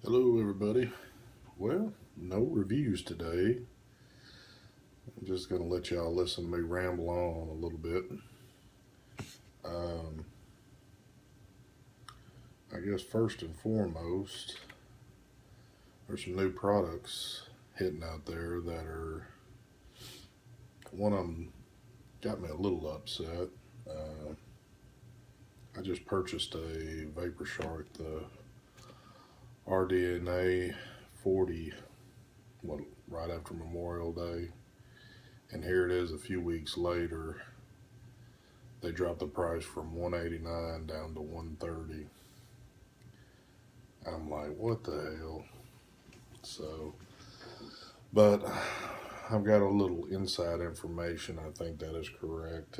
Hello everybody. Well, no reviews today. I'm just going to let y'all listen to me ramble on a little bit. Um, I guess first and foremost, there's some new products hitting out there that are, one of them got me a little upset. Uh, I just purchased a Vapor Shark, the RDNA 40, what, right after Memorial Day. And here it is a few weeks later. They dropped the price from $189 down to $130. I'm like, what the hell? So, but I've got a little inside information. I think that is correct.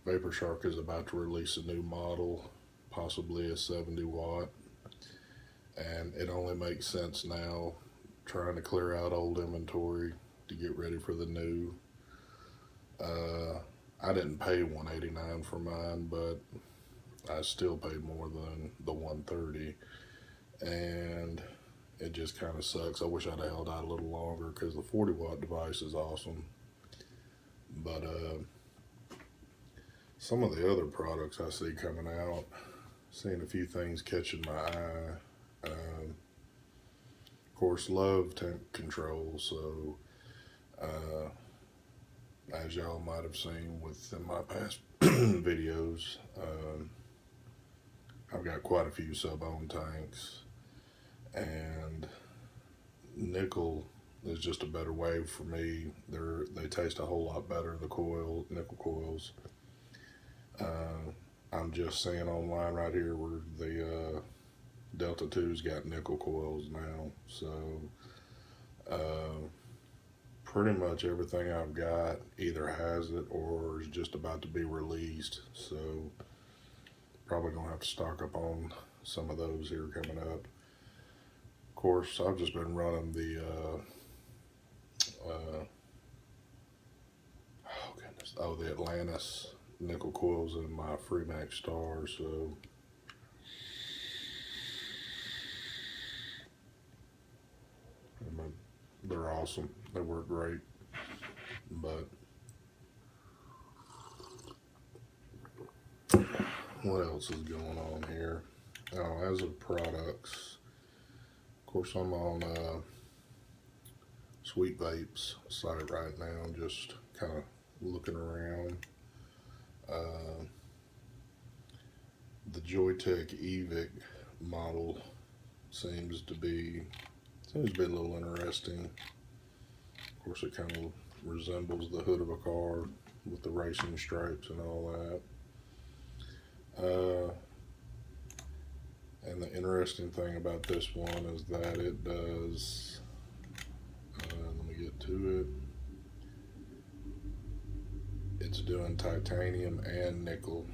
Vapor Shark is about to release a new model, possibly a 70 watt, and it only makes sense now, trying to clear out old inventory to get ready for the new. I didn't pay $189 for mine, but I still paid more than the 130, and it just kind of sucks. I wish I'd held out a little longer because the 40 watt device is awesome. But some of the other products I see coming out, seeing a few things catching my eye. Of course, love temp control. So as y'all might have seen within my past videos, I've got quite a few sub-ohm tanks, and nickel is just a better wave for me. They taste a whole lot better, the nickel coils. I'm just seeing online right here where the Delta 2's got nickel coils now. So pretty much everything I've got either has it or is just about to be released. So probably gonna have to stock up on some of those here coming up. Of course, I've just been running the the Atlantis nickel coils in my Freemax Star. So they're awesome. They work great. But what else is going on here? Oh, as of products, of course, I'm on Sweet Vape's site right now, just kind of looking around. The Joytech Evic model seems to be a little interesting. Of course, it kind of resembles the hood of a car with the racing stripes and all that. And the interesting thing about this one is that it does, let me get to it, it's doing titanium and nickel.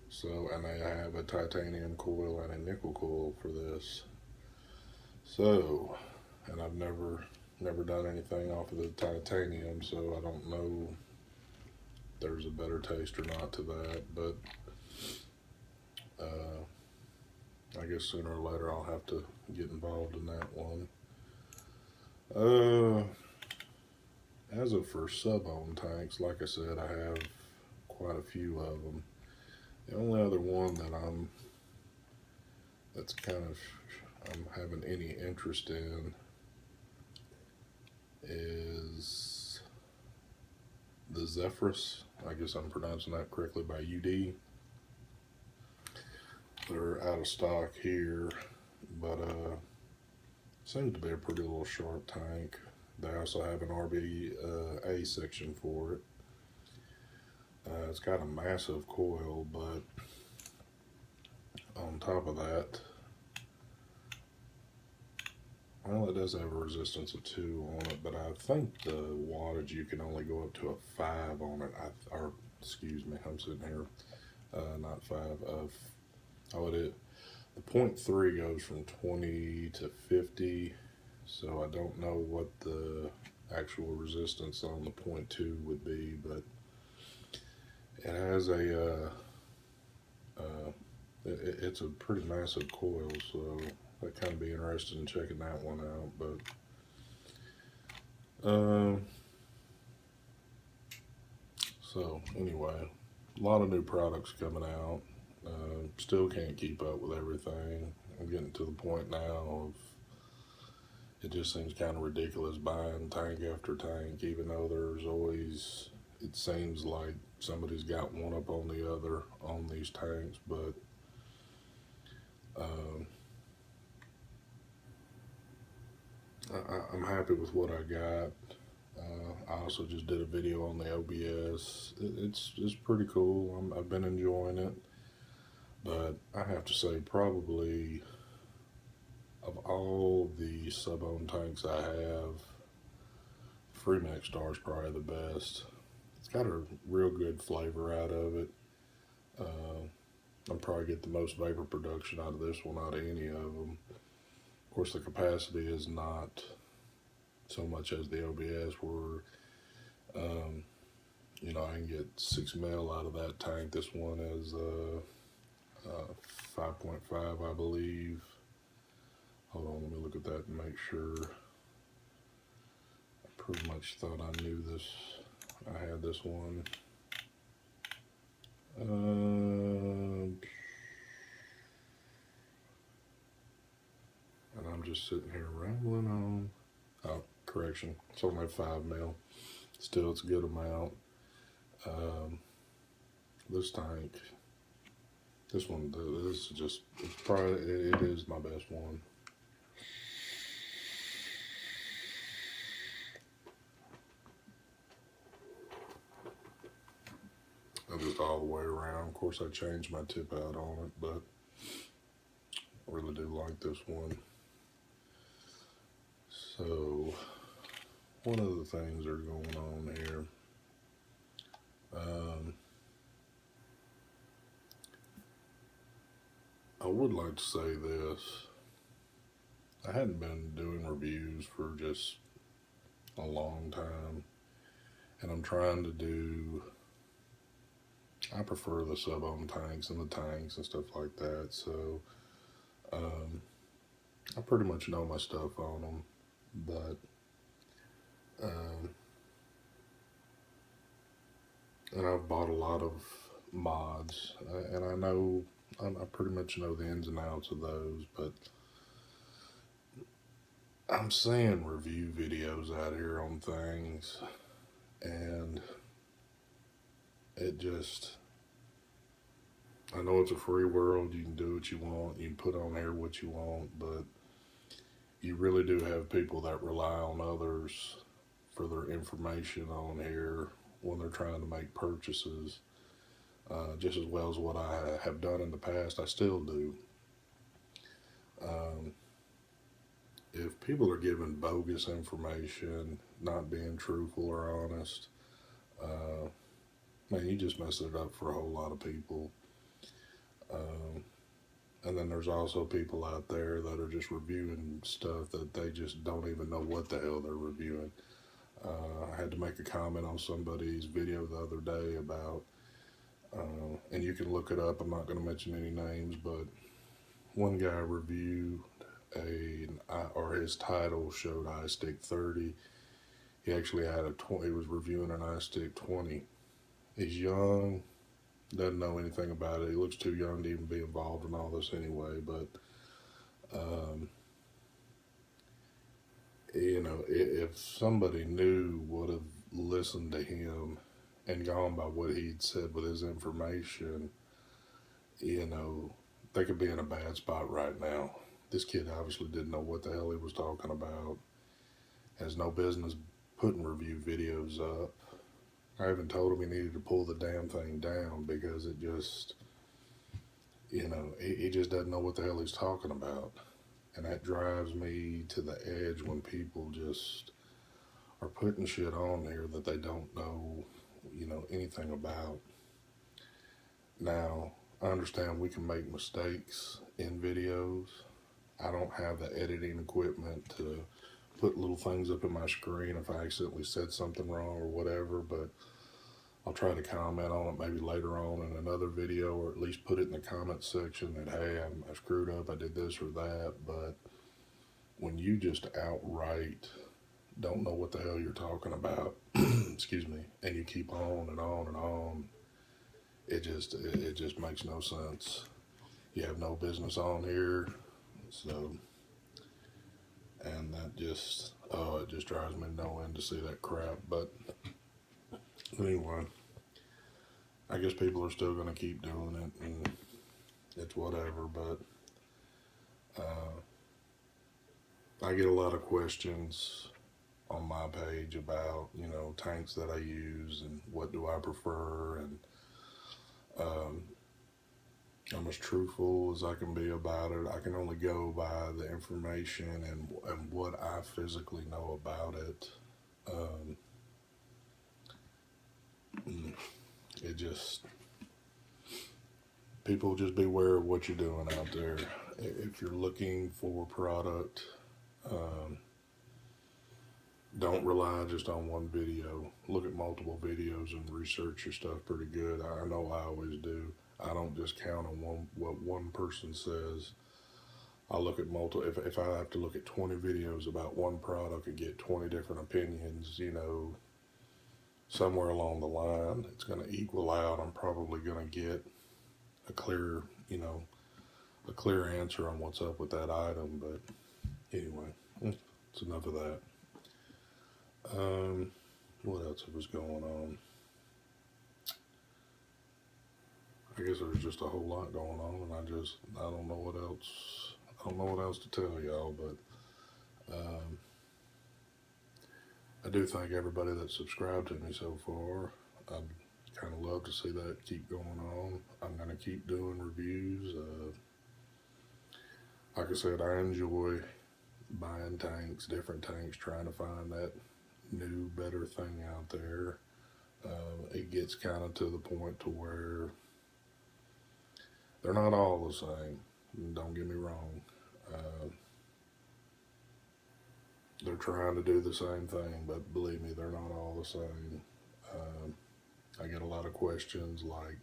So, and I have a titanium coil and a nickel coil for this. So, and I've never done anything off of the titanium, so I don't know if there's a better taste or not to that, but I guess sooner or later I'll have to get involved in that one. As of for sub-ohm tanks, like I said, I have quite a few of them. The only other one that I'm having any interest in is the Zephyrus. I guess I'm pronouncing that correctly, by UD. They're out of stock here, but seems to be a pretty little sharp tank. They also have an RBA section for it. It's got a massive coil, but on top of that, well, it does have a resistance of 2 on it, but I think the wattage, you can only go up to a 5 on it. Or excuse me, I'm sitting here, not 5. The 0.3 goes from 20 to 50, so I don't know what the actual resistance on the 0.2 would be, but it has a It's a pretty massive coil, so I'd kind of be interested in checking that one out. But so anyway, a lot of new products coming out. Still can't keep up with everything. I'm getting to the point now of it just seems kind of ridiculous buying tank after tank, even though there's always, it seems like somebody's got one up on the other on these tanks. But I'm happy with what I got. I also just did a video on the OBS. It's pretty cool. I've been enjoying it, but I have to say, probably of all the sub-ohm tanks I have, Freemax Star is probably the best. It's got a real good flavor out of it. I'll probably get the most vapor production out of this one out of any of them. Of course, the capacity is not so much as the OBS, where you know, I can get 6 mil out of that tank. This one is 5.5, I believe. Hold on, let me look at that and make sure. I pretty much thought I knew this. I had this one. And I'm just sitting here rambling on. Oh, correction. It's only 5 mil. Still, it's a good amount. This tank, this one, this is just, it's probably, it is my best one. And just all the way around. Of course, I changed my tip out on it, but I really do like this one. So, one of the things that are going on here, I would like to say this. I hadn't been doing reviews for just a long time, and I'm trying to do, I prefer the sub-ohm tanks and the tanks and stuff like that, so I pretty much know my stuff on them, but and I've bought a lot of mods, and I know, I pretty much know the ins and outs of those, but I'm seeing review videos out here on things, and it just, I know it's a free world, you can do what you want, you can put on here what you want, but you really do have people that rely on others for their information on here when they're trying to make purchases, just as well as what I have done in the past. I still do. If people are giving bogus information, not being truthful or honest, man, you just mess it up for a whole lot of people. And then there's also people out there that are just reviewing stuff that they just don't even know what the hell they're reviewing. I had to make a comment on somebody's video the other day about, and you can look it up, I'm not going to mention any names, but one guy reviewed or his title showed iStick 30. He actually had he was reviewing an iStick 20. He's young, doesn't know anything about it. He looks too young to even be involved in all this anyway, but you know, if somebody new would have listened to him and gone by what he'd said with his information, you know, they could be in a bad spot right now. This kid obviously didn't know what the hell he was talking about, has no business putting review videos up. I even told him he needed to pull the damn thing down because it just, you know, he just doesn't know what the hell he's talking about. And that drives me to the edge when people just are putting shit on there that they don't know, you know, anything about. Now, I understand we can make mistakes in videos. I don't have the editing equipment to put little things up in my screen if I accidentally said something wrong or whatever, but I'll try to comment on it maybe later on in another video, or at least put it in the comment section that, hey, I screwed up, I did this or that. But when you just outright don't know what the hell you're talking about, excuse me, and you keep on and on and on, it just makes no sense. You have no business on here, so, and that just, oh, it just drives me no end to see that crap. But anyway, I guess people are still going to keep doing it, and it's whatever. But I get a lot of questions on my page about, you know, tanks that I use and what do I prefer, and I'm as truthful as I can be about it. I can only go by the information and what I physically know about it. It just, people just beware of what you're doing out there. If you're looking for a product, don't rely just on one video. Look at multiple videos and research your stuff pretty good. I know I always do. I don't just count on what one person says. I look at multiple. If I have to look at 20 videos about one product and get 20 different opinions, you know, somewhere along the line, it's going to equal out. I'm probably going to get a clear, you know, a clear answer on what's up with that item. But anyway, it's enough of that. What else was going on? I guess there's just a whole lot going on, and I don't know what else. I don't know what else to tell y'all, but I do thank everybody that subscribed to me so far. I'd kind of love to see that keep going on. I'm going to keep doing reviews. Like I said, I enjoy buying tanks, different tanks, trying to find that new, better thing out there. It gets kind of to the point to where they're not all the same. Don't get me wrong. They're trying to do the same thing, but believe me, they're not all the same. I get a lot of questions like,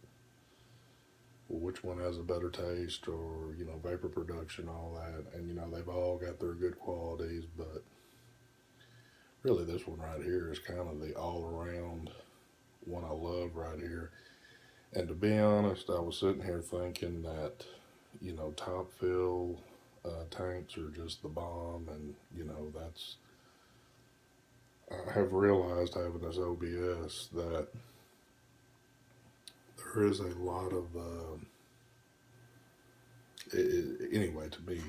well, which one has a better taste, or, you know, vapor production, all that. And, you know, they've all got their good qualities, but really this one right here is kind of the all-around one I love right here. And to be honest, I was sitting here thinking that, you know, top fill tanks are just the bomb, and, you know, that's, I have realized having this OBS that there is a lot of, anyway, to me,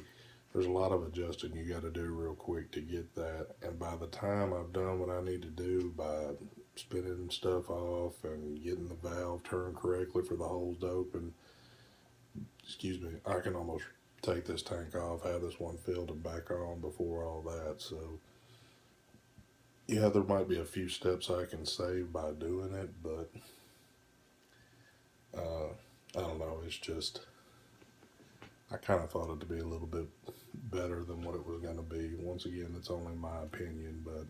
there's a lot of adjusting you got to do real quick to get that. And by the time I've done what I need to do by spinning stuff off and getting the valve turned correctly for the holes to open, excuse me, I can almost take this tank off, have this one filled and back on before all that. So yeah, there might be a few steps I can save by doing it, but I don't know, it's just, I kind of thought it to be a little bit better than what it was going to be. Once again, it's only my opinion, but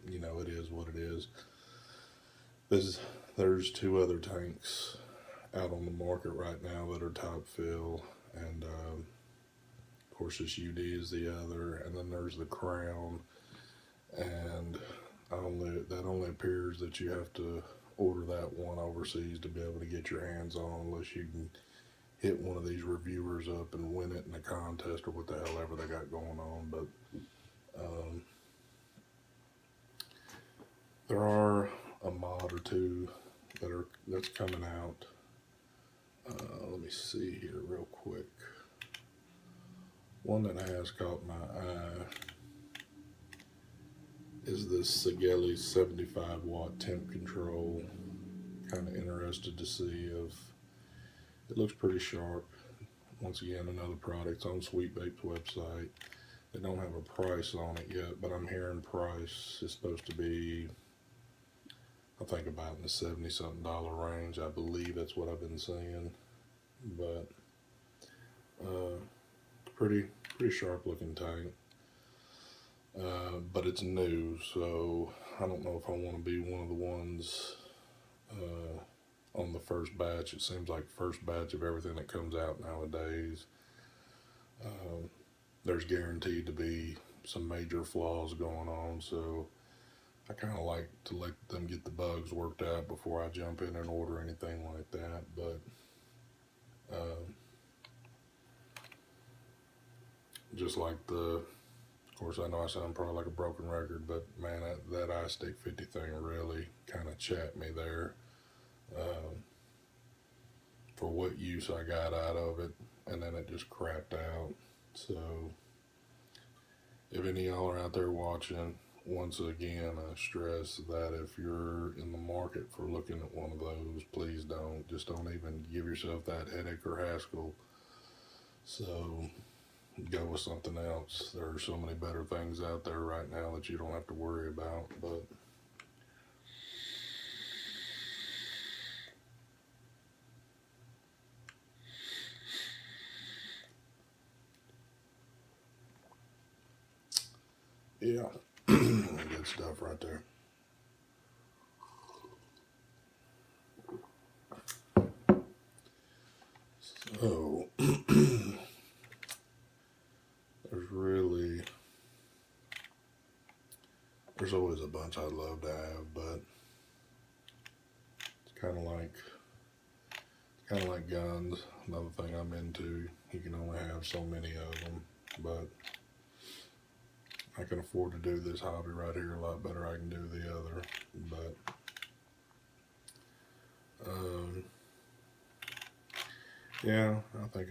you know, it is what it is. There's two other tanks out on the market right now that are top fill, and of course this UD is the other, and then there's the Crown, and that only appears that you have to order that one overseas to be able to get your hands on, unless you can hit one of these reviewers up and win it in a contest or what the hell ever they got going on. But there are a mod or two that's coming out. Let me see here real quick. One that has caught my eye is this Sigeli 75 watt temp control. Kind of interested to see if it looks pretty sharp. Once again, another product on Sweet Vape's website. They don't have a price on it yet, but I'm hearing price is supposed to be, I think, about in the $70-something range. I believe that's what I've been seeing. But pretty sharp looking tank. But it's new, so I don't know if I want to be one of the ones on the first batch. It seems like first batch of everything that comes out nowadays, there's guaranteed to be some major flaws going on. So I kind of like to let them get the bugs worked out before I jump in and order anything like that. But just like of course, I know I sound probably like a broken record, but man, that iStick 50 thing really kind of chapped me there. For what use I got out of it, and then it just crapped out. So, if any of y'all are out there watching, once again, I stress that if you're in the market for looking at one of those, please just don't even give yourself that headache or hassle. So, go with something else. There are so many better things out there right now that you don't have to worry about. But yeah, good stuff right there. So there's always a bunch I'd love to have, but it's kind of like guns. Another thing I'm into. You can only have so many of them, but I can afford to do this hobby right here a lot better I can do the other. But yeah, I think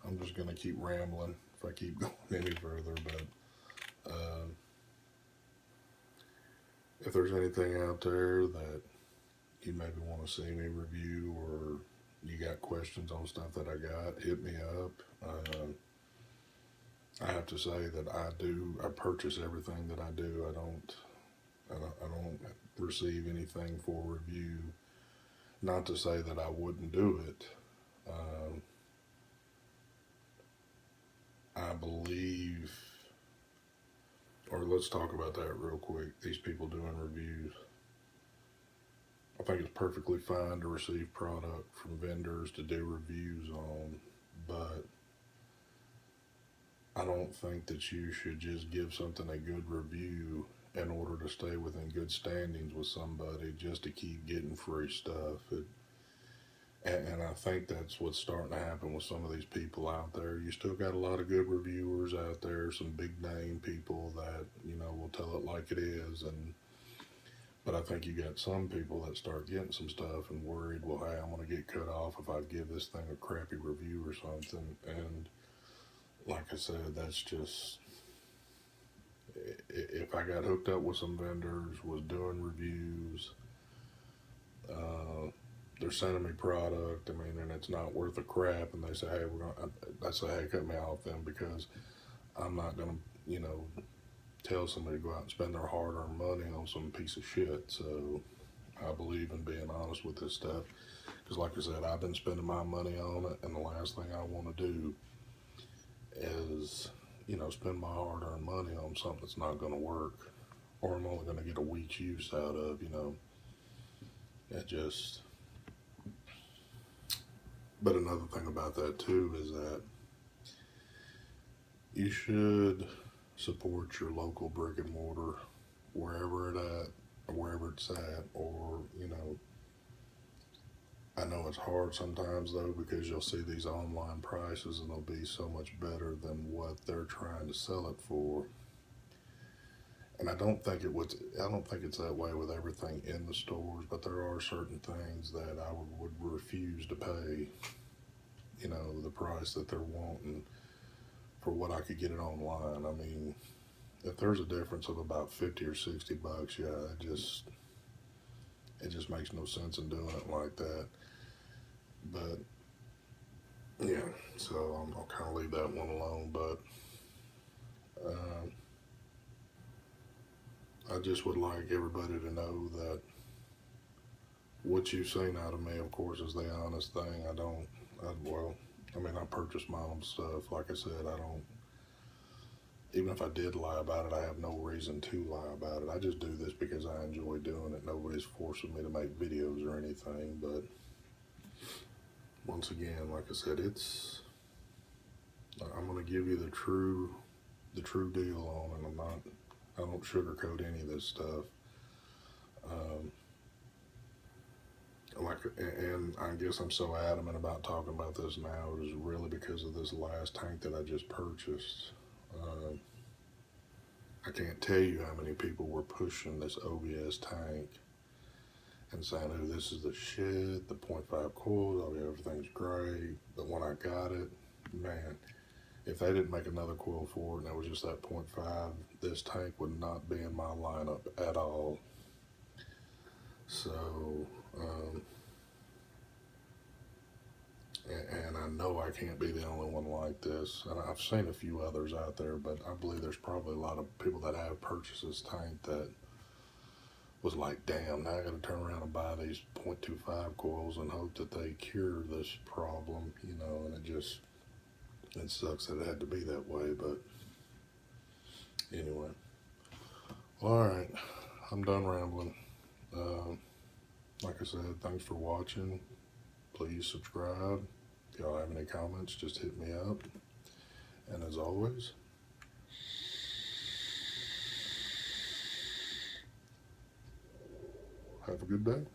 I'm just gonna keep rambling if I keep going any further. But if there's anything out there that you maybe want to see me review, or you got questions on stuff that I got, hit me up. I have to say that I purchase everything that I do. I don't receive anything for review. Not to say that I wouldn't do it. I believe, or let's talk about that real quick. These people doing reviews. I think it's perfectly fine to receive product from vendors to do reviews on, but I don't think that you should just give something a good review in order to stay within good standings with somebody just to keep getting free stuff. And I think that's what's starting to happen with some of these people out there. You still got a lot of good reviewers out there, some big name people that, will tell it like it is. But I think you got some people that start getting some stuff and worried, well, hey, I'm going to get cut off if I give this thing a crappy review or something. And like I said, that's just, if I got hooked up with some vendors, was doing reviews, they're sending me product, and it's not worth a crap, and they say, hey, I say, hey, cut me off then, because I'm not going to, tell somebody to go out and spend their hard-earned money on some piece of shit. So I believe in being honest with this stuff, because like I said, I've been spending my money on it, and the last thing I want to do is, spend my hard-earned money on something that's not going to work, or I'm only going to get a week's use out of, It just... But another thing about that too is that you should support your local brick and mortar wherever it's at, or I know it's hard sometimes though, because you'll see these online prices and they'll be so much better than what they're trying to sell it for. And I don't think it's that way with everything in the stores, but there are certain things that I would refuse to pay, the price that they're wanting for what I could get it online. If there's a difference of about 50 or 60 bucks, yeah, it just makes no sense in doing it like that. But yeah, so I'll kind of leave that one alone. But I just would like everybody to know that what you've seen out of me, of course, is the honest thing. I purchase my own stuff. Like I said, even if I did lie about it, I have no reason to lie about it. I just do this because I enjoy doing it. Nobody's forcing me to make videos or anything, but once again, like I said, I'm gonna give you the true deal on it. I don't sugarcoat any of this stuff. And I guess I'm so adamant about talking about this now is really because of this last tank that I just purchased. I can't tell you how many people were pushing this OBS tank and saying, "Oh, this is the shit, the 0.5 coils, oh, everything's great." But when I got it, man, if they didn't make another coil for it and it was just that 0.5, this tank would not be in my lineup at all. So, and I know I can't be the only one like this. And I've seen a few others out there, but I believe there's probably a lot of people that have purchased this tank that was like, damn, now I gotta turn around and buy these 0.25 coils and hope that they cure this problem, you know, and it sucks that it had to be that way, but anyway. All right, I'm done rambling. Like I said, thanks for watching. Please subscribe. If y'all have any comments, just hit me up. And as always, have a good day.